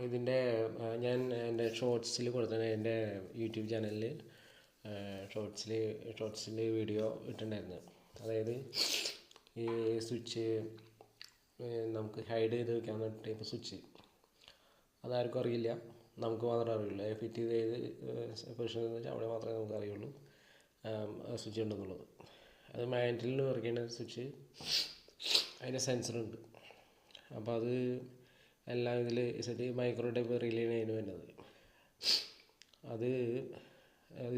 ഇതിൻ്റെ ഞാൻ എൻ്റെ ഷോർട്സിൽ കൊടുത്തത് എൻ്റെ യൂട്യൂബ് ചാനലിൽ ഷോർട്സിൽ വീഡിയോ ഇട്ടിട്ടുണ്ടായിരുന്നു. അതായത് ഈ സ്വിച്ച് നമുക്ക് ഹൈഡ് ചെയ്ത് വെക്കാവുന്ന ടൈപ്പ് സ്വിച്ച്. അതാർക്കും അറിയില്ല, നമുക്ക് മാത്രമേ അറിയുള്ളൂ. ഫിറ്റ് ചെയ്ത് പൊസിഷൻ എന്ന് വെച്ചാൽ അവിടെ മാത്രമേ നമുക്ക് അറിയുള്ളൂ സ്വിച്ച് ഉണ്ടെന്നുള്ളത്. അത് മാഗ്നറ്റിൽ വർക്ക് ചെയ്യുന്ന സ്വിച്ച്, അതിൻ്റെ സെൻസറുണ്ട്. അപ്പോൾ അത് എല്ലാം ഇതിൽ സെറ്റ് മൈക്രോ ടൈപ്പ് റിലേയാണ് അതിന് വേണ്ടത്. അത്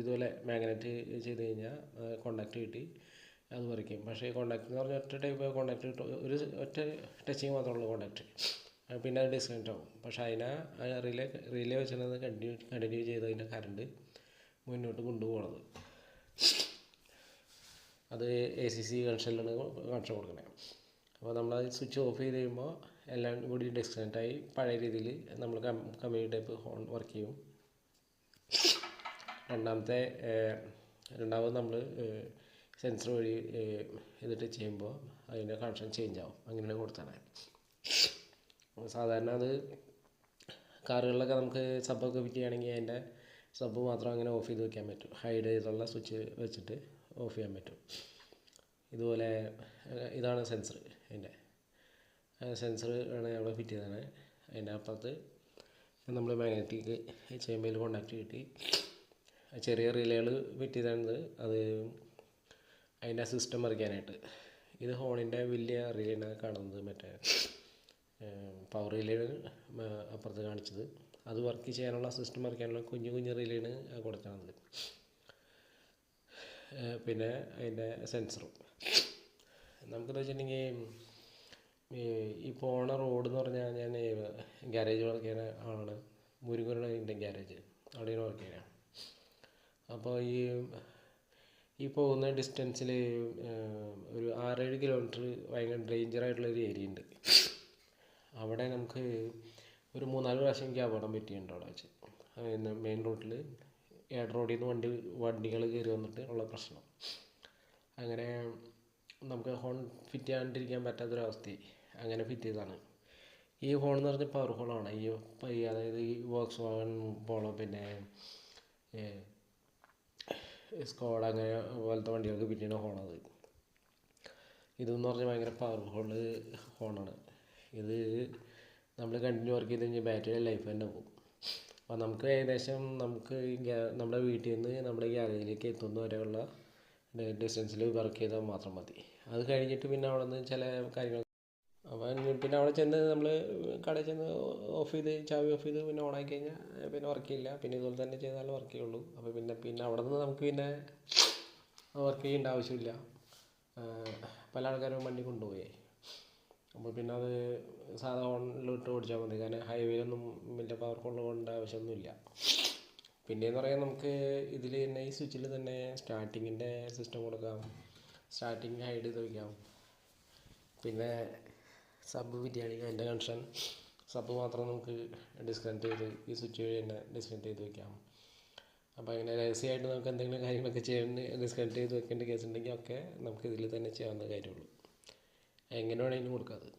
ഇതുപോലെ മാഗ്നറ്റ് ചെയ്ത് കഴിഞ്ഞാൽ കോണ്ടാക്റ്റ് കിട്ടി അത് പറിക്കും. പക്ഷേ കോണ്ടാക്ട് എന്ന് പറഞ്ഞാൽ ഒറ്റ ടൈപ്പ് കോണ്ടാക്ട് ഒരു ഒറ്റ ടച്ചിങ് മാത്രമുള്ള കോണ്ടാക്ട്, പിന്നെ അത് ഡിസ്കണക്റ്റ് ആവും. പക്ഷേ റിലേ വെച്ചിട്ട് കണ്ടിന്യൂ ചെയ്ത് അതിൻ്റെ കറണ്ട് മുന്നോട്ട് കൊണ്ടുപോകണത്. അത് ACC കണക്ഷനിലാണ് കണക്ഷൻ കൊടുക്കുന്നത്. അപ്പോൾ നമ്മളത് സ്വിച്ച് ഓഫ് ചെയ്ത് കഴിയുമ്പോൾ എല്ലാം കൂടി ഡിസ്കണക്റ്റായി പഴയ രീതിയിൽ നമ്മൾ കമ്മ്യൂണിറ്റി ടൈപ്പ് ഹോൺ വർക്ക് ചെയ്യും. രണ്ടാമത് നമ്മൾ സെൻസർ വഴി ഇതിട്ട് ചെയ്യുമ്പോൾ അതിൻ്റെ കണക്ഷൻ ചേഞ്ച് ആവും. അങ്ങനെയാണ് കൊടുത്താണ്. സാധാരണ അത് കാറുകളിലൊക്കെ നമുക്ക് സബ്ബൊക്കെ ഫിറ്റ് ചെയ്യുകയാണെങ്കിൽ അതിൻ്റെ സബ്ബ് മാത്രം അങ്ങനെ ഓഫ് ചെയ്ത് വയ്ക്കാൻ പറ്റും. ഹൈഡ് ചെയ്തുള്ള സ്വിച്ച് വെച്ചിട്ട് ഓഫ് ചെയ്യാൻ പറ്റും. ഇതുപോലെ ഇതാണ് സെൻസർ. അതിൻ്റെ സെൻസർ ആണ് അവിടെ ഫിറ്റ് ചെയ്തതാണ്. അതിൻ്റെ അപ്പുറത്ത് നമ്മൾ മാഗ്നറ്റിക് ചെയ്യുമ്പോൾ കോണ്ടാക്ട് കിട്ടി ചെറിയ റിലേകൾ ഫിറ്റ് ചെയ്താണ്. അത് അതിൻ്റെ സിസ്റ്റം വരയ്ക്കാനായിട്ട്. ഇത് ഹോണിൻ്റെ വലിയ റിലേയാണ് കാണുന്നത്. മറ്റേ പവർ റിലേയാണ് അപ്പുറത്ത് കാണിച്ചത്. അത് വർക്ക് ചെയ്യാനുള്ള സിസ്റ്റം വരയ്ക്കാനുള്ള കുഞ്ഞു റിലേയാണ് കൊടുക്കുന്നത്. പിന്നെ അതിൻ്റെ സെൻസറും. നമുക്കെന്ന് വെച്ചിട്ടുണ്ടെങ്കിൽ ഈ പോണ റോഡ് എന്ന് പറഞ്ഞാൽ ഞാൻ ഗ്യാരേജ് വർക്ക് ചെയ്യുന്ന ആളാണ്. മുരുകനാണ് എൻ്റെ ഗ്യാരേജ്, അവിടെയാണ് വർക്ക് ചെയ്യുന്നത്. അപ്പോൾ ഈ പോകുന്ന ഡിസ്റ്റൻസിൽ ഒരു 6-7 കിലോമീറ്റർ ഭയങ്കര ഡേഞ്ചറായിട്ടുള്ളൊരു ഏരിയ ഉണ്ട്. അവിടെ നമുക്ക് ഒരു 3-4 പ്രാവശ്യം എനിക്ക് അപകടം പറ്റിയിട്ടുണ്ട് അവിടെ വെച്ച്. മെയിൻ റോഡിൽ റോഡിൽ നിന്ന് വണ്ടികൾ കയറി വന്നിട്ട് ഉള്ള പ്രശ്നം. അങ്ങനെ നമുക്ക് ഹോൺ ഫിറ്റ് ചെയ്യാണ്ടിരിക്കാൻ പറ്റാത്തൊരവസ്ഥയായി. അങ്ങനെ ഫിറ്റ് ചെയ്തതാണ്. ഈ ഹോൺ എന്ന് പറഞ്ഞാൽ പവർ ഹോണാണ്. അതായത് ഈ വോക്സ് വാഗൺ പോളോ പിന്നെ സ്കോഡ അങ്ങനെ പോലത്തെ വണ്ടികൾക്ക് ഫിറ്റ് ചെയ്യുന്ന ഹോണത്. ഇതെന്ന് പറഞ്ഞാൽ ഭയങ്കര പവർ ഹോണാണ്. ഇത് നമ്മൾ കണ്ടിന്യൂ വർക്ക് ചെയ്ത് കഴിഞ്ഞാൽ ബാറ്ററിയുടെ ലൈഫ് തന്നെ പോകും. അപ്പോൾ നമുക്ക് ഏകദേശം നമ്മുടെ വീട്ടിൽ നിന്ന് നമ്മുടെ ഗ്യാരേജിലേക്ക് എത്തുന്ന വരെയുള്ള ഡിസ്റ്റൻസിൽ വർക്ക് ചെയ്താൽ മാത്രം മതി. അത് കഴിഞ്ഞിട്ട് പിന്നെ അവിടെ നിന്ന് ചില കാര്യങ്ങൾ പിന്നെ അവിടെ ചെന്ന് നമ്മൾ കടയിൽ ചെന്ന് ചാവി ഓഫ് ചെയ്ത് പിന്നെ ഓണാക്കി കഴിഞ്ഞാൽ പിന്നെ വർക്ക് ചെയ്യില്ല. പിന്നെ ഇതുപോലെ തന്നെ ചെയ്താലേ വർക്ക് ചെയ്യുള്ളൂ. അപ്പോൾ പിന്നെ അവിടെ നിന്ന് നമുക്ക് പിന്നെ വർക്ക് ചെയ്യേണ്ട ആവശ്യമില്ല. പല ആൾക്കാരും വണ്ടി കൊണ്ടുപോയി. അപ്പോൾ പിന്നെ അത് സാധാ ഹോണിലിട്ട് ഓടിച്ചാൽ മതി. കാരണം ഹൈവേയിലൊന്നും വലിയ പവർ ഹോൺ കൊണ്ട ആവശ്യമൊന്നുമില്ല. പിന്നെയെന്ന് പറയാൻ നമുക്ക് ഇതിൽ തന്നെ ഈ സ്വിച്ചിൽ തന്നെ സ്റ്റാർട്ടിങ്ങിൻ്റെ സിസ്റ്റം കൊടുക്കാം. സ്റ്റാർട്ടിങ് ഹൈഡ് ചെയ്ത് വയ്ക്കാം. പിന്നെ സബ് ഫിറ്റ് ചെയ്യുകയാണെങ്കിൽ അതിൻ്റെ കണക്ഷൻ സബ് മാത്രം നമുക്ക് ഡിസ്കണക്ട് ചെയ്ത് ഈ സ്വിച്ച് വഴി തന്നെ ഡിസ്കണക്ട് ചെയ്ത് വയ്ക്കാം. അപ്പോൾ അങ്ങനെ രഹസ്യമായിട്ട് നമുക്ക് എന്തെങ്കിലും കാര്യങ്ങളൊക്കെ ഡിസ്കണക്ട് ചെയ്ത് വെക്കേണ്ട കേസ് ഉണ്ടെങ്കിൽ ഒക്കെ നമുക്ക് ഇതിൽ തന്നെ ചെയ്യാവുന്ന കാര്യമുള്ളൂ. എങ്ങനെ വേണമെങ്കിലും കൊടുക്കാം അത്.